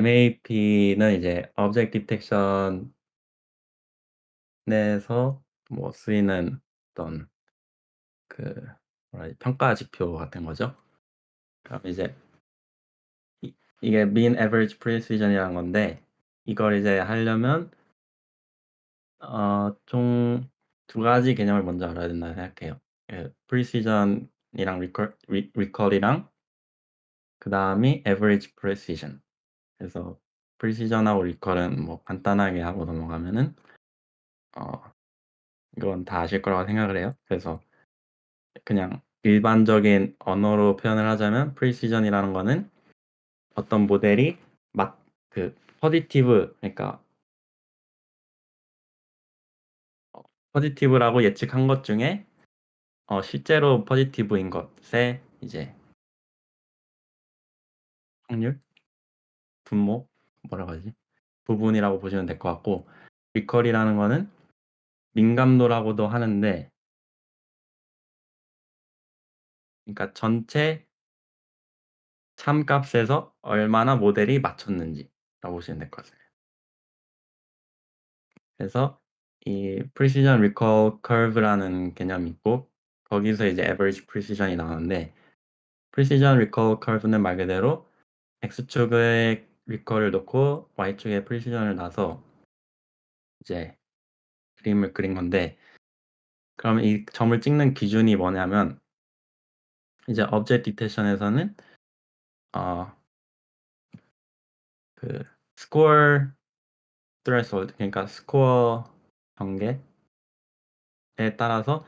MAP는 이제 Object Detection에서 뭐 쓰이는 어떤 그 뭐라 하지 평가 지표 같은 거죠. 그럼 이제 이게 Mean Average Precision이라는 건데 이걸 이제 하려면 총 두 가지 개념을 먼저 알아야 된다고 생각해요. Precision이랑 Recall이랑 그다음이 Average Precision. 그래서 Precision하고 Recall은 뭐 간단하게 하고 넘어가면은 어 이건 다 아실 거라고 생각을 해요. 그래서 그냥 일반적인 언어로 표현을 하자면 Precision이라는 거는 어떤 모델이 맞 그 포지티브 그러니까 포지티브라고 예측한 것 중에 실제로 포지티브인 것의 이제 확률? 분모? 뭐라고 하지? 부분이라고 보시면 될 것 같고 리컬이라는 거는 민감도라고도 하는데 그러니까 전체 참값에서 얼마나 모델이 맞췄는지라고 보시면 될 것 같아요. 그래서 이 precision recall curve라는 개념이 있고 거기서 이제 average precision이 나오는데 precision recall curve는 말 그대로 x축에 recall을 놓고 y축에 precision을 놔서 이제 그림을 그린 건데 그럼 이 점을 찍는 기준이 뭐냐면 이제 object detection에서는 어 그 score threshold 그러니까 스코어 경계에 따라서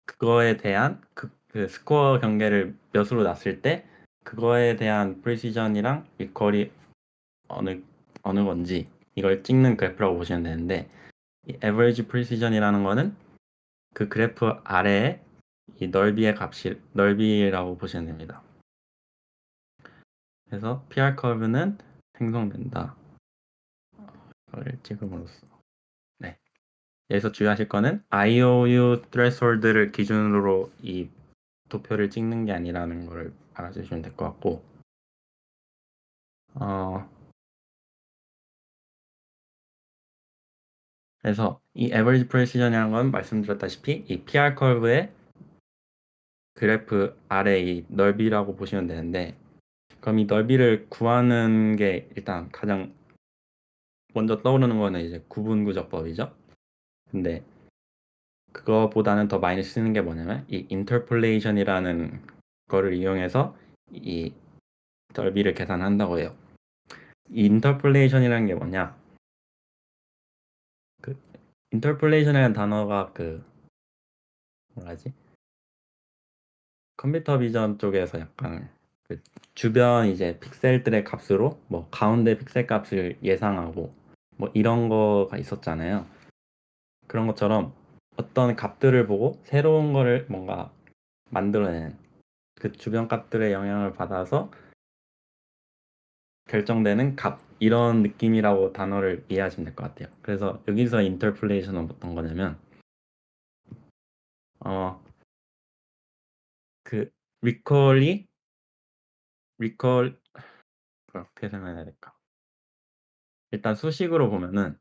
그거에 대한 그 스코어 경계를 몇으로 놨을 때 그거에 대한 precision이랑 recall이 어느 어느 건지 이걸 찍는 그래프라고 보시면 되는데 이 average precision이라는 거는 그 그래프 아래에 이 넓이의 값이 넓이라고 보시면 됩니다. 그래서 PR 커브는 생성된다. 이걸 찍음으로써. 네. 여기서 주의하실 거는 IOU threshold를 기준으로 이 도표를 찍는 게 아니라는 거를 알아주시면 될 것 같고, 어, 그래서 이 average precision이라는 건 말씀드렸다시피 이 PR 커브의 그래프 아래 이 넓이라고 보시면 되는데, 그럼 이 넓이를 구하는 게 일단 가장 먼저 떠오르는 거는 이제 구분구조법이죠. 근데 그거보다는 더 많이 쓰는 게 뭐냐면 이 interpolation이라는 거를 이용해서 이 넓이를 계산한다고 해요. 이 interpolation이라는 게 뭐냐? 그 interpolation이라는 단어가 그 뭐라 하지? 컴퓨터 비전 쪽에서 약간 그 주변 이제 픽셀들의 값으로 뭐 가운데 픽셀 값을 예상하고 뭐 이런 거가 있었잖아요. 그런 것처럼 어떤 값들을 보고 새로운 거를 뭔가 만들어내는 그 주변 값들의 영향을 받아서 결정되는 값 이런 느낌이라고 단어를 이해하시면 될 것 같아요. 그래서 여기서 인터폴레이션은 어떤 거냐면 어 그 리콜이 리콜 어떻게 설명해야 될까? 일단 수식으로 보면은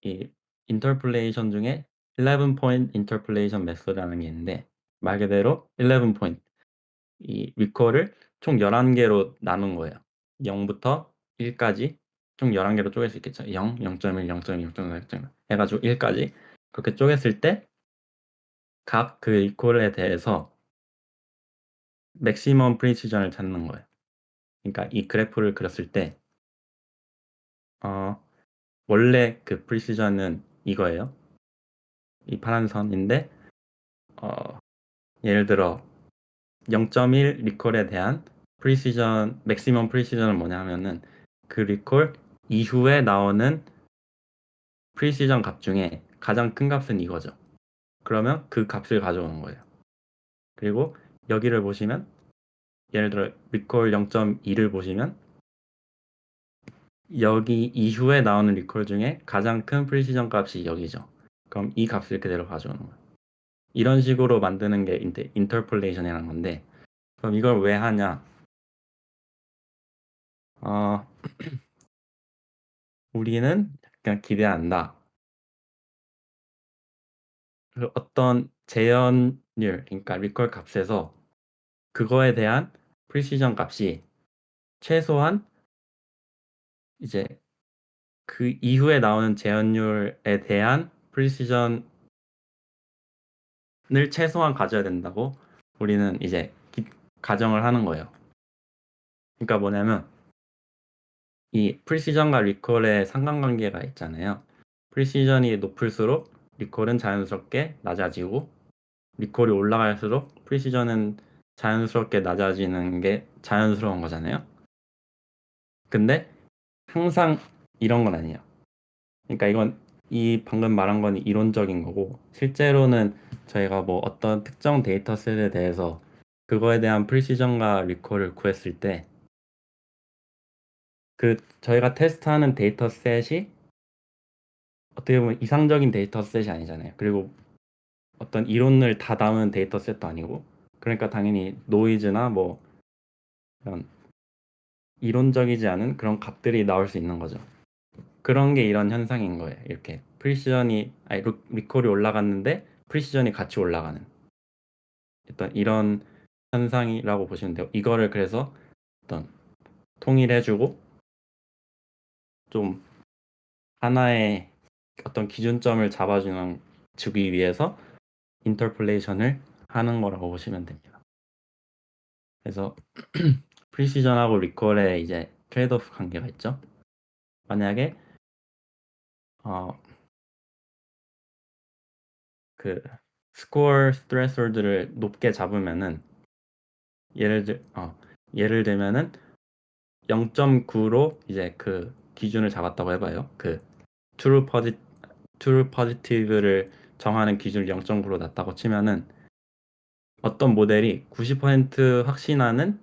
이 인터폴레이션 중에 11 point interpolation method라는 게 있는데 말 그대로 11 point 이 리콜을 총 11개로 나눈 거예요. 0부터 1까지 총 11개로 쪼갤 수 있겠죠. 0, 0.1, 0.2, 0.4, 0.5 해 가지고 1까지 그렇게 쪼갰을 때 각 그 리콜에 대해서 맥시멈 프리시전을 찾는 거예요. 그러니까 이 그래프를 그렸을 때 어 원래 그 프리시전은 이거예요. 이 파란 선인데 어 예를 들어 0.1 리콜에 대한 프리시전 맥시멈 프리시전은 뭐냐 하면은 그 리콜 이후에 나오는 프리시전 값 중에 가장 큰 값은 이거죠. 그러면 그 값을 가져오는 거예요. 그리고 여기를 보시면 예를 들어 리콜 0.2를 보시면 여기 이후에 나오는 리콜 중에 가장 큰 프리시전 값이 여기죠. 그럼 이 값을 그대로 가져오는 거예요. 이런 식으로 만드는 게 인터폴레이션이라는 건데 그럼 이걸 왜 하냐? 어 우리는 약간 기대한다. 그 어떤 재현율 그러니까 리콜 값에서 그거에 대한 프리시전 값이 최소한 이제 그 이후에 나오는 재현율에 대한 프리시전을 최소한 가져야 된다고 우리는 이제 가정을 하는 거예요. 그러니까 뭐냐면 이 프리시전과 리콜의 상관관계가 있잖아요. 프리시전이 높을수록 리콜은 자연스럽게 낮아지고 리콜이 올라갈수록 프리시전은 자연스럽게 낮아지는 게 자연스러운 거잖아요. 근데 항상 이런 건 아니에요. 그러니까 이건 이 방금 말한 건 이론적인 거고 실제로는 저희가 뭐 어떤 특정 데이터셋에 대해서 그거에 대한 프리시전과 리콜을 구했을 때 그 저희가 테스트하는 데이터셋이 어떻게 보면 이상적인 데이터셋이 아니잖아요. 그리고 어떤 이론을 다 담은 데이터셋도 아니고 그러니까 당연히 노이즈나 뭐 그런 이론적이지 않은 그런 값들이 나올 수 있는 거죠. 그런 게 이런 현상인 거예요. 이렇게 프리시전이 아니 리콜이 올라갔는데 프리시전이 같이 올라가는 어떤 이런 현상이라고 보시면 돼요. 이거를 그래서 어떤 통일해주고 좀 하나의 어떤 기준점을 잡아주는 주기 위해서 인터폴레이션을 하는 거라고 보시면 됩니다. 그래서 프리시전하고 리콜에 이제 트레이드오프 관계가 있죠. 만약에 어, 그 스코어 스트레스홀드를 높게 잡으면은 예를 들 예를 들면은 0.9로 이제 그 기준을 잡았다고 해봐요. 그 true posi true positive를 정하는 기준을 0.9로 놨다고 치면은 어떤 모델이 90% 확신하는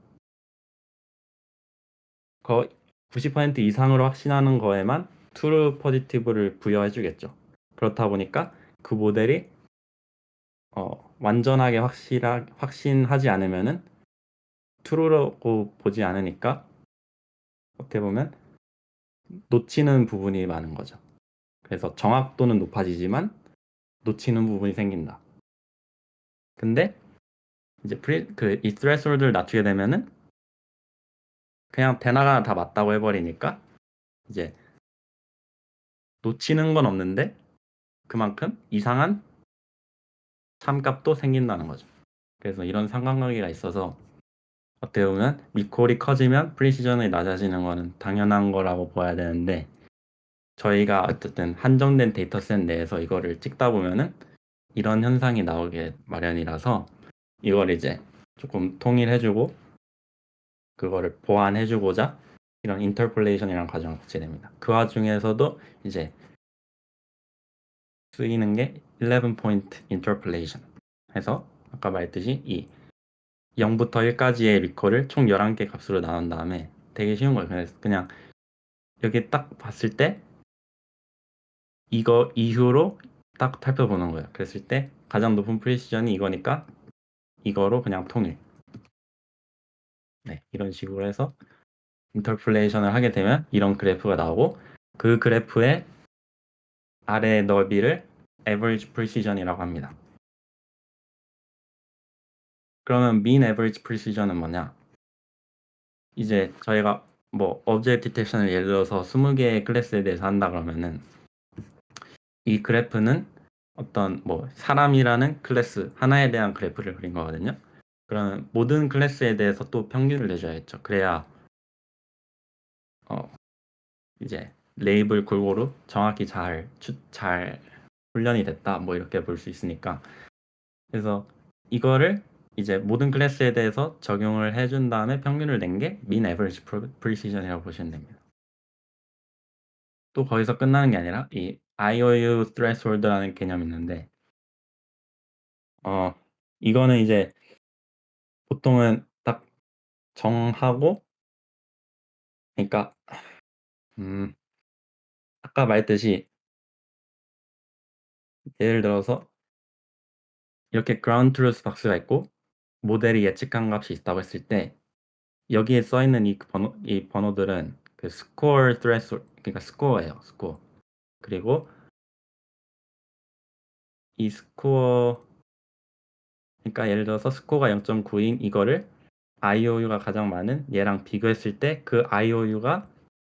거 90% 이상으로 확신하는 거에만 true positive를 부여해 주겠죠. 그렇다 보니까 그 모델이 완전하게 확신하지 않으면은 true라고 보지 않으니까 어떻게 보면 놓치는 부분이 많은 거죠. 그래서 정확도는 높아지지만 놓치는 부분이 생긴다. 근데 이제 이 threshold를 낮추게 되면은 그냥 대나가 다 맞다고 해버리니까 이제 놓치는 건 없는데 그만큼 이상한 참값도 생긴다는 거죠. 그래서 이런 상관관계가 있어서 어떻게 보면 리콜이 커지면 프리시전이 낮아지는 거는 당연한 거라고 봐야 되는데 저희가 어쨌든 한정된 데이터셋 내에서 이거를 찍다 보면은 이런 현상이 나오게 마련이라서 이걸 이제 조금 통일해주고 그거를 보완해주고자 이런 인터폴레이션이라는 과정을 거치게 됩니다. 그 와중에서도 이제 쓰이는 게 11 point interpolation 해서 아까 말했듯이 이 0부터 1까지의 리콜을 총 11개 값으로 나눈 다음에 되게 쉬운 거예요. 그래서 그냥 여기 딱 봤을 때 이거 이후로 딱 살펴보는 거예요. 그랬을 때 가장 높은 프리시전이 이거니까 이거로 그냥 통일. 네, 이런 식으로 해서 인터폴레이션을 하게 되면 이런 그래프가 나오고 그 그래프의 아래 너비를 average precision이라고 합니다. 그러면 mean average precision은 뭐냐? 이제 저희가 뭐 object detection을 예를 들어서 20개의 클래스에 대해서 한다 그러면은 이 그래프는 어떤 뭐 사람이라는 클래스 하나에 대한 그래프를 그린 거거든요. 그러면 모든 클래스에 대해서 또 평균을 내줘야겠죠. 그래야 어 이제 레이블 골고루 정확히 잘 훈련이 됐다 뭐 이렇게 볼 수 있으니까 그래서 이거를 이제 모든 클래스에 대해서 적용을 해준 다음에 평균을 낸 게 mean average precision이라고 보시면 됩니다. 또 거기서 끝나는 게 아니라 이 IOU threshold라는 개념이 있는데 어 이거는 이제 보통은 딱 정하고 그러니까 음 아까 말했듯이 예를 들어서 이렇게 ground truth 박스가 있고 모델이 예측한 값이 있다고 했을 때 여기에 써 있는 이 번호들은 그 스코어 threshold, 그러니까 스코어예요, 스코어. 그리고 이 스코어, 그러니까 예를 들어서 스코어가 0.9인 이거를 IOU가 가장 많은 얘랑 비교했을 때 그 IOU가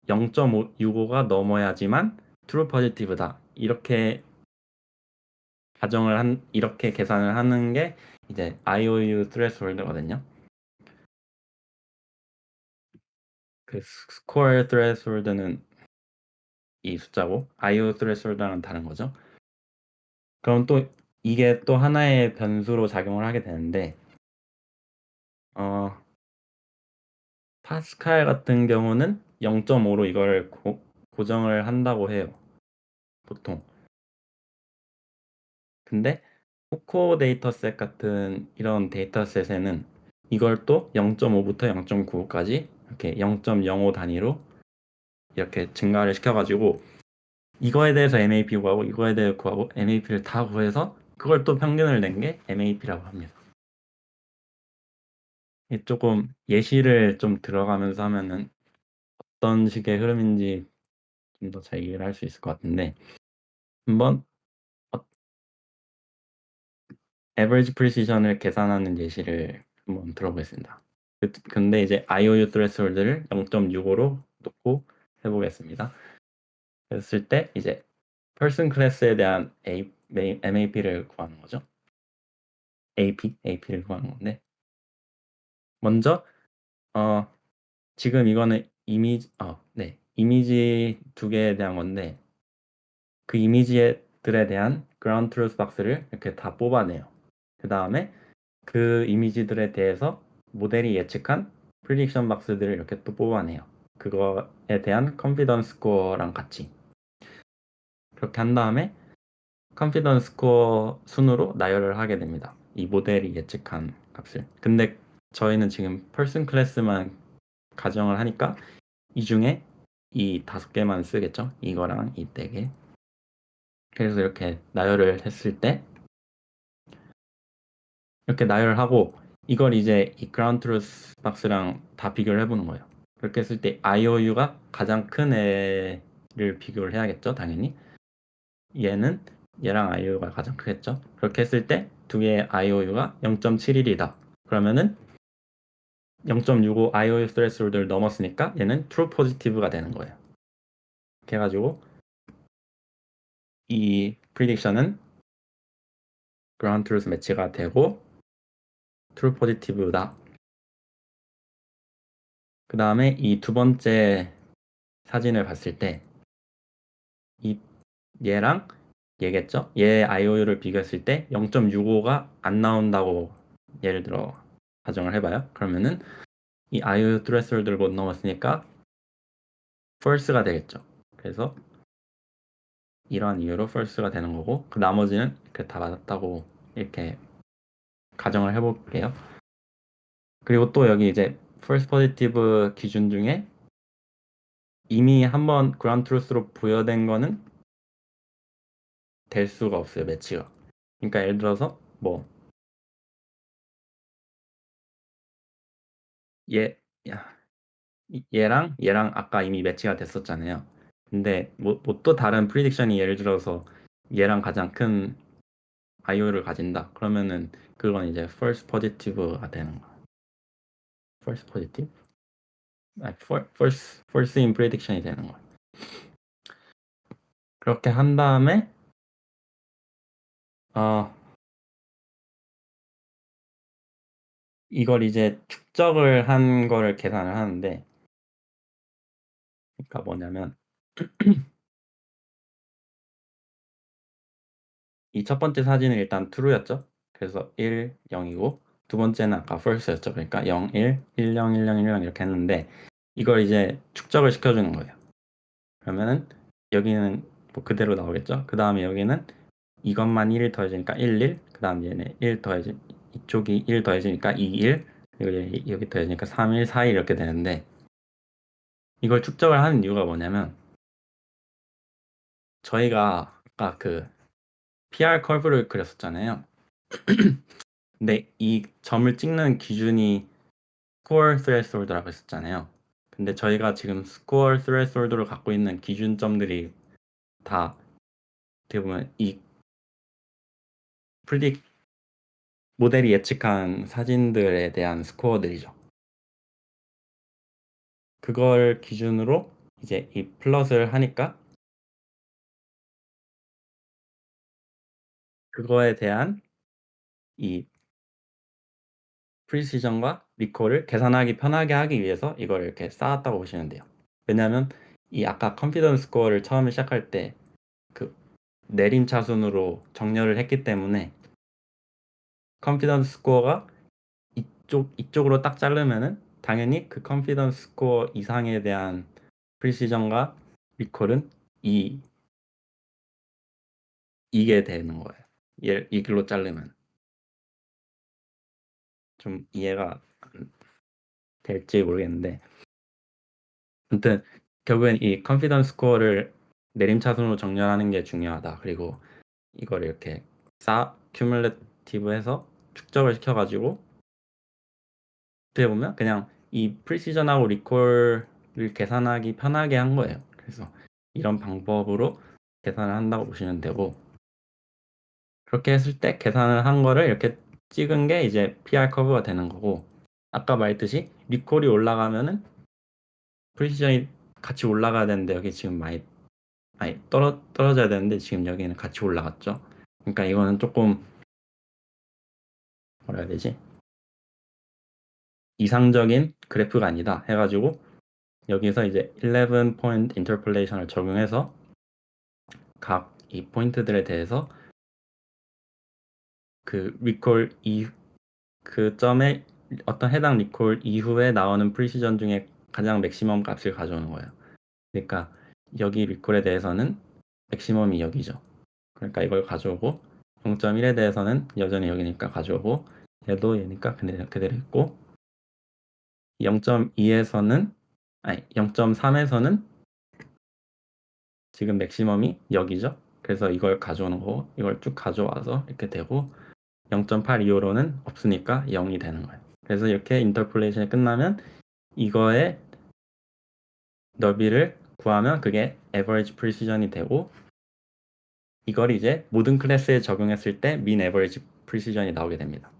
0.65가 넘어야지만 트루 포지티브다. 이렇게 계산을 하는 게 이제 IOU threshold거든요. 그 스코어 threshold는 이 숫자고 IOU threshold랑은 다른 거죠. 그럼 또 이게 또 하나의 변수로 작용을 하게 되는데 어 파스칼 같은 경우는 0.5로 이걸 고정을 한다고 해요, 보통. 근데 코코 데이터셋 같은 이런 데이터셋에는 이걸 또 0.5부터 0.95까지 이렇게 0.05 단위로 이렇게 증가를 시켜가지고 이거에 대해서 MAP 구하고 이거에 대해 구하고 MAP를 다 구해서 그걸 또 평균을 낸 게 MAP라고 합니다. 이게 조금 예시를 좀 들어가면서 하면은 어떤 식의 흐름인지 좀 더 잘 이해를 할 수 있을 것 같은데 한번 어 average precision을 계산하는 예시를 한번 들어보겠습니다. 근데 이제 IOU threshold를 0.65로 놓고 해 보겠습니다. 그랬을 때 이제 person class에 대한 MAP를 구하는 거죠. AP를 구하는 건데 먼저 어 지금 이거는 이미지 두 개에 대한 건데 그 이미지들에 대한 ground truth box를 이렇게 다 뽑아내요. 그다음에 그 이미지들에 대해서 모델이 예측한 prediction box들을 이렇게 또 뽑아내요. 그거에 대한 confidence score랑 같이. 그렇게 한 다음에 confidence score 순으로 나열을 하게 됩니다, 이 모델이 예측한 값을. 근데 저희는 지금 person class만 가정을 하니까 이 중에 이 5개만 쓰겠죠, 이거랑 이 4개. 그래서 이렇게 나열을 했을 때 이렇게 나열을 하고 이걸 이제 이 ground truth box랑 다 비교를 해보는 거예요. 그렇게 했을 때 IOU가 가장 큰 애를 비교를 해야겠죠, 당연히. 얘는 얘랑 IOU가 가장 크겠죠. 그렇게 했을 때 두 개의 IOU가 0.71이다. 그러면은 0.65 IOU threshold를 넘었으니까 얘는 true positive가 되는 거예요. 이렇게 해가지고 이 prediction은 ground truth 매치가 되고 true positive다. 그 다음에 이 두 번째 사진을 봤을 때 이 얘랑 얘겠죠? 얘 IOU를 비교했을 때 0.65가 안 나온다고 예를 들어 가정을 해봐요. 그러면은 이 IOU threshold를 못 넘었으니까 false가 되겠죠. 그래서 이러한 이유로 false가 되는 거고 그 나머지는 이렇게 다 맞았다고 이렇게 가정을 해볼게요. 그리고 또 여기 이제 false positive 기준 중에 이미 한번 ground truth로 부여된 거는 될 수가 없어요, 매치가. 그러니까 예를 들어서 뭐 얘, 야, 얘랑 아까 이미 매치가 됐었잖아요. 근데 뭐 또 다른 프리딕션이 예를 들어서 얘랑 가장 큰 IO를 가진다. 그러면은 그건 이제 false positive가 되는 거야. false positive? 아니, false in prediction이 되는 거야. 그렇게 한 다음에 어 이걸 이제 축적을 한 거를 계산을 하는데 그러니까 뭐냐면 이 첫 번째 사진은 일단 true였죠. 그래서 1, 0이고 두 번째는 아까 false였죠. 그러니까 0, 1, 1, 0, 1, 0, 1, 0 이렇게 했는데 이걸 이제 축적을 시켜주는 거예요. 그러면은 여기는 뭐 그대로 나오겠죠. 그 다음에 여기는 이것만 1 더해지니까 1, 1. 그 다음 얘는 1 더해지 이쪽이 1 더해지니까 2, 1. 그리고 여기 더해지니까 3, 1, 4, 1 이렇게 되는데 이걸 축적을 하는 이유가 뭐냐면 저희가 아까 그 PR 커브를 그렸었잖아요. 근데 이 점을 찍는 기준이 스코어 스레솔드라고 했었잖아요. 근데 저희가 지금 스코어 스레솔드를 갖고 있는 기준점들이 다 어떻게 보면 이 프리딕 모델이 예측한 사진들에 대한 스코어들이죠. 그걸 기준으로 이제 이 플롯을 하니까 그거에 대한 이 프리시전과 리콜을 계산하기 편하게 하기 위해서 이걸 이렇게 쌓았다고 보시면 돼요. 왜냐하면 이 아까 컨피던스 스코어를 처음에 시작할 때 그 내림차순으로 정렬을 했기 때문에 컨피던스 스코어가 이쪽으로 딱 자르면은 당연히 그 컨피던스 스코어 이상에 대한 프리시전과 리콜은 이게 되는 거예요. 이 길로 자르면. 좀 이해가 될지 모르겠는데 아무튼 결국엔 이 컨피던스 스코어를 내림차순으로 정렬하는 게 중요하다. 그리고 이걸 이렇게 큐뮬레티브해서 축적을 시켜가지고 어떻게 보면 그냥 이 프리시전하고 리콜을 계산하기 편하게 한 거예요. 그래서 이런 방법으로 계산을 한다고 보시면 되고 그렇게 했을 때 계산을 한 거를 이렇게 찍은 게 이제 PR 커브가 되는 거고 아까 말했듯이 리콜이 올라가면은 프리시전이 같이 올라가야 되는데 여기 지금 많이 떨어져야 되는데 지금 여기는 같이 올라갔죠. 그러니까 이거는 조금 뭐라 해야 되지? 이상적인 그래프가 아니다 해가지고 여기서 이제 11 포인트 인터폴레이션을 적용해서 각 이 포인트들에 대해서 그 리콜 그 점에 어떤 해당 리콜 이후에 나오는 프리시전 중에 가장 맥시멈 값을 가져오는 거예요. 그러니까 여기 리콜에 대해서는 맥시멈이 여기죠. 그러니까 이걸 가져오고 0.1에 대해서는 여전히 여기니까 가져오고 얘도 얘니까 그대로 있고 0.2에서는 아니 0.3에서는 지금 맥시멈이 여기죠. 그래서 이걸 가져오는 거고 이걸 쭉 가져와서 이렇게 되고 0.8 이후로는 없으니까 0이 되는 거예요. 그래서 이렇게 인터폴레이션이 끝나면 이거의 너비를 구하면 그게 average precision이 되고 이걸 이제 모든 클래스에 적용했을 때 mean average precision이 나오게 됩니다.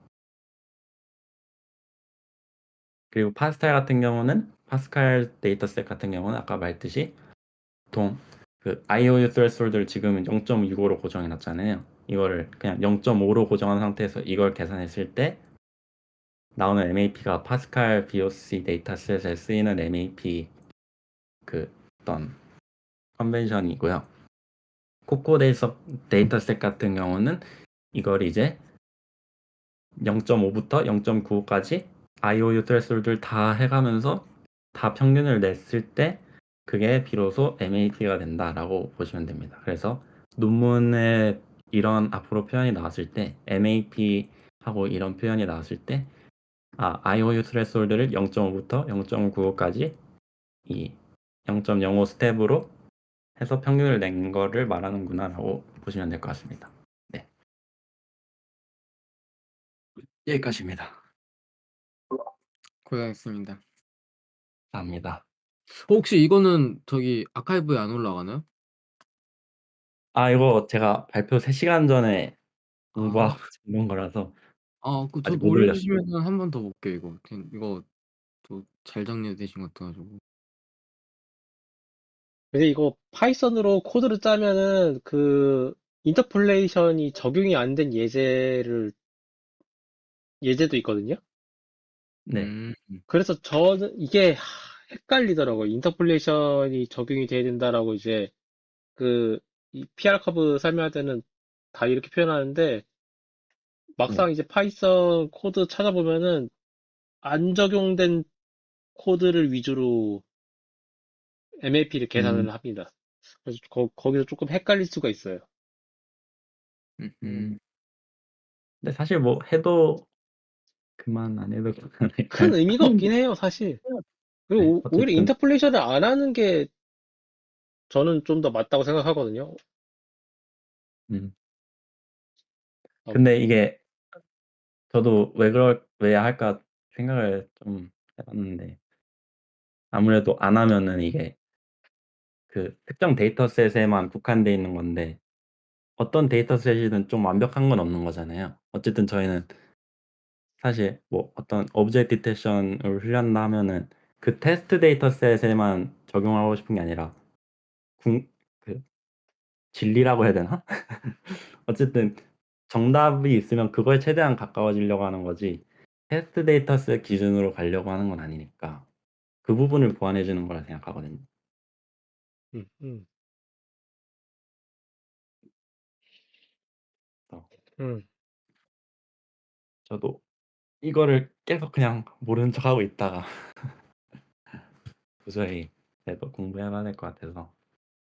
그리고 파스칼 같은 경우는 파스칼 데이터셋 같은 경우는 아까 말했듯이 보통 그 IOU threshold를 지금은 0.65로 고정해 놨잖아요. 이거를 그냥 0.5로 고정한 상태에서 이걸 계산했을 때 나오는 MAP가 파스칼 BOC 데이터셋에 쓰이는 MAP 그 어떤 컨벤션이고요. 코코 데이터셋 같은 경우는 이걸 이제 0.5부터 0.95까지 IOU threshold를 다 해가면서 다 평균을 냈을 때 그게 비로소 MAP가 된다라고 보시면 됩니다. 그래서 논문에 이런 앞으로 표현이 나왔을 때 MAP하고 이런 표현이 나왔을 때 IOU threshold를 0.5부터 0.95까지 이 0.05 스텝으로 해서 평균을 낸 거를 말하는구나라고 보시면 될 것 같습니다. 네, 여기까지입니다. 고생했습니다. 감사합니다. 혹시 이거는 저기 아카이브에 안 올라가나요? 이거 제가 발표 3시간 전에 아. 공부하고 적는 거라서 그 아직 저도 못 올렸어요. 올려주시면은 한 번 더 볼게요 이거. 이거 또 잘 정리되신 것 같아 가지고. 근데 이거 파이썬으로 코드를 짜면은 그 인터폴레이션이 적용이 안 된 예제도 있거든요. 네. 그래서 저는 이게 헷갈리더라고요. 인터폴레이션이 적용이 돼야 된다라고 이제 이 PR 커브 설명할 때는 다 이렇게 표현하는데 네. 막상 이제 파이썬 코드 찾아보면은 안 적용된 코드를 위주로 MAP를 음. 계산을 합니다. 그래서 거기서 조금 헷갈릴 수가 있어요. 음. 근데 사실 뭐 해도 그만 안 해도 큰 괜찮을까요? 의미가 없긴 해요, 사실. 네. 그리고 오히려 어쨌든 인터폴레이션을 안 하는 게 저는 좀 더 맞다고 생각하거든요. 음. 어, 근데 이게 저도 왜 할까 생각을 좀 해 봤는데 아무래도 안 하면은 이게 그 특정 데이터셋에만 국한돼 있는 건데 어떤 데이터셋이든 좀 완벽한 건 없는 거잖아요. 어쨌든 저희는 사실 뭐 어떤 오브젝트 디텍션을 훈련한다 하면은 그 테스트 데이터셋에만 적용하고 싶은 게 아니라 궁 그 진리라고 해야 되나? 어쨌든 정답이 있으면 그거에 최대한 가까워지려고 하는 거지 테스트 데이터셋 기준으로 가려고 하는 건 아니니까 그 부분을 보완해 주는 거라 생각하거든요. 음, 음, 그래서 음. 저도 이거를 계속 그냥 모르는 척하고 있다가 도저히 그래도 공부해 봐야 될 것 같아서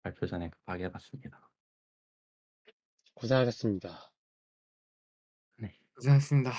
발표 전에 급하게 해 봤습니다. 고생하셨습니다. 네. 고생하셨습니다.